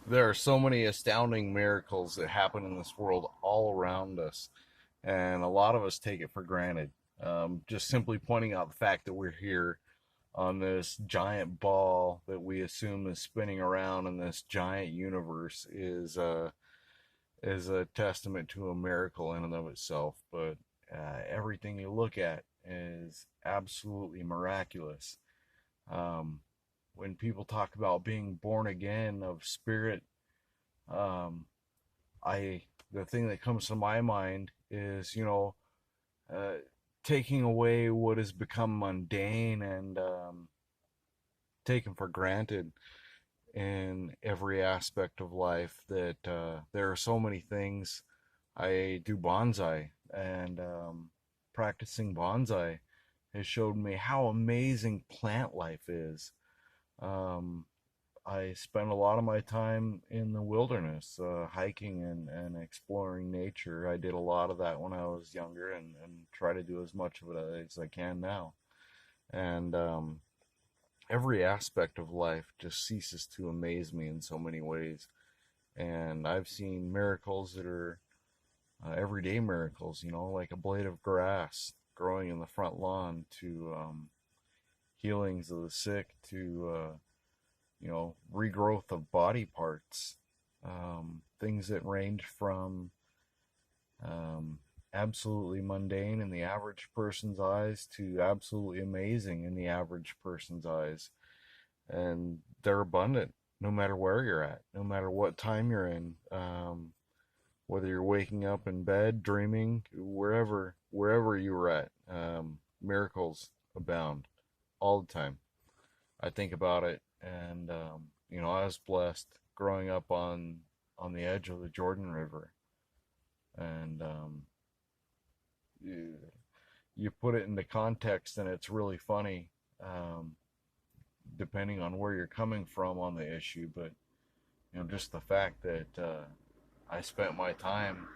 There are so many astounding miracles that happen in this world all around us, and a lot of us take it for granted. Just simply pointing out the fact that we're here on this giant ball that we assume is spinning around in this giant universe is a testament to a miracle in and of itself. But everything you look at is absolutely miraculous. Um, when people talk about being born again of spirit, um, I the thing that comes to my mind is uh, taking away what has become mundane and taken for granted in every aspect of life. That there are so many things. I do bonsai, and practicing bonsai has showed me how amazing plant life is. Um, I spent a lot of my time in the wilderness, hiking and exploring nature. I did a lot of that when I was younger and try to do as much of it as I can now. And every aspect of life just ceases to amaze me in so many ways. And I've seen miracles that are everyday miracles, like a blade of grass growing in the front lawn, to healings of the sick, to regrowth of body parts, things that range from um, absolutely mundane in the average person's eyes to absolutely amazing in the average person's eyes. And they're abundant no matter where you're at, no matter what time you're in, whether you're waking up in bed, dreaming, wherever you were at. Miracles abound all the time. I think about it, and I was blessed growing up on the edge of the Jordan River, and you, you put it into context, and it's really funny, um, depending on where you're coming from on the issue. But just the fact that I spent my time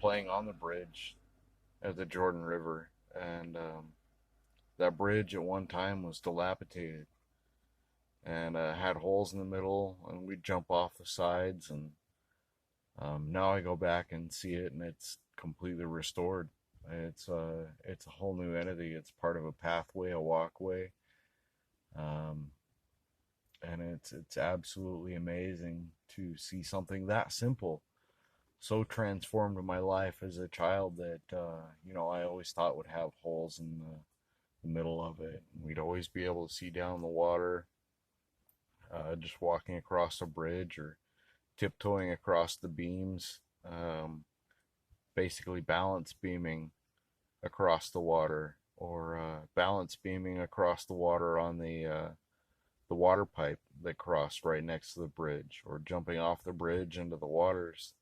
playing on the bridge at the Jordan River, and that bridge at one time was dilapidated and had holes in the middle, and we'd jump off the sides. And now I go back and see it, and it's completely restored. It's a whole new entity. It's part of a pathway, a walkway, um, and it's absolutely amazing to see something that simple so transformed my life as a child that I always thought would have holes in the middle of it. We'd always be able to see down the water, just walking across a bridge or tiptoeing across the beams, basically balance beaming across the water, or balance beaming across the water on the water pipe that crossed right next to the bridge, or jumping off the bridge into the waters.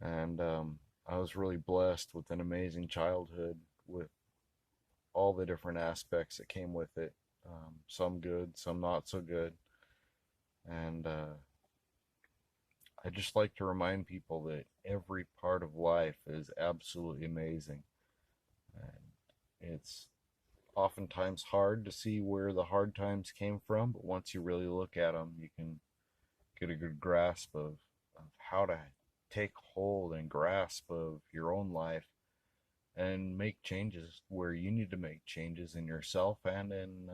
And I was really blessed with an amazing childhood with all the different aspects that came with it. Some good, some not so good. And I just like to remind people that every part of life is absolutely amazing. And it's oftentimes hard to see where the hard times came from, but once you really look at them, you can get a good grasp of how to take hold and grasp of your own life and make changes where you need to make changes in yourself and in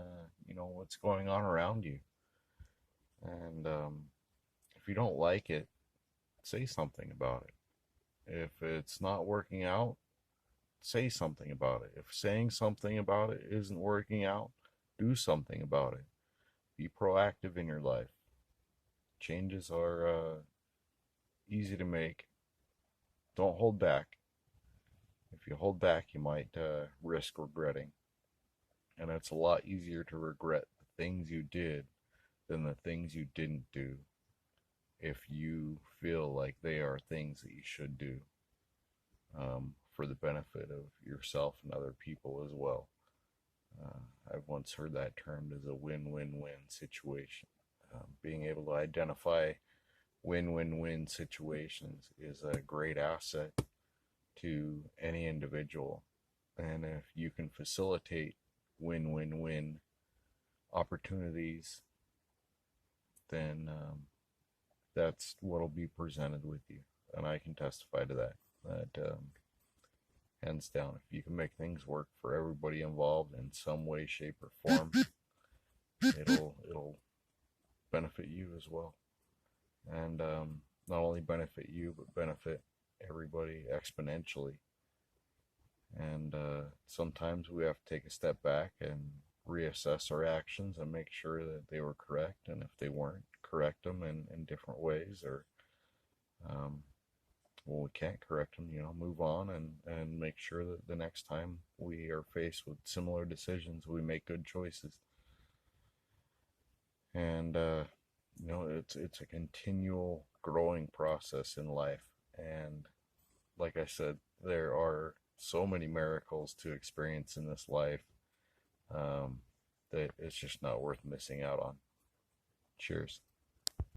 what's going on around you. And if you don't like it, say something about it. If it's not working out, say something about it. If saying something about it isn't working out, do something about it. Be proactive in your life. Changes are easy to make. Don't hold back. If you hold back, you might risk regretting. And it's a lot easier to regret the things you did than the things you didn't do, if you feel like they are things that you should do, for the benefit of yourself and other people as well. I've once heard that termed as a win-win-win situation. Being able to identify win-win-win situations is a great asset to any individual. And if you can facilitate win-win-win opportunities, then that's what'll be presented with you. And I can testify to that. Hands down, if you can make things work for everybody involved in some way, shape, or form, it'll benefit you as well. And not only benefit you, but benefit everybody exponentially. And sometimes we have to take a step back and reassess our actions and make sure that they were correct. And if they weren't, correct them in different ways, or when we can't correct them, move on and make sure that the next time we are faced with similar decisions, we make good choices. And it's a continual growing process in life. And like I said, there are so many miracles to experience in this life that it's just not worth missing out on. Cheers.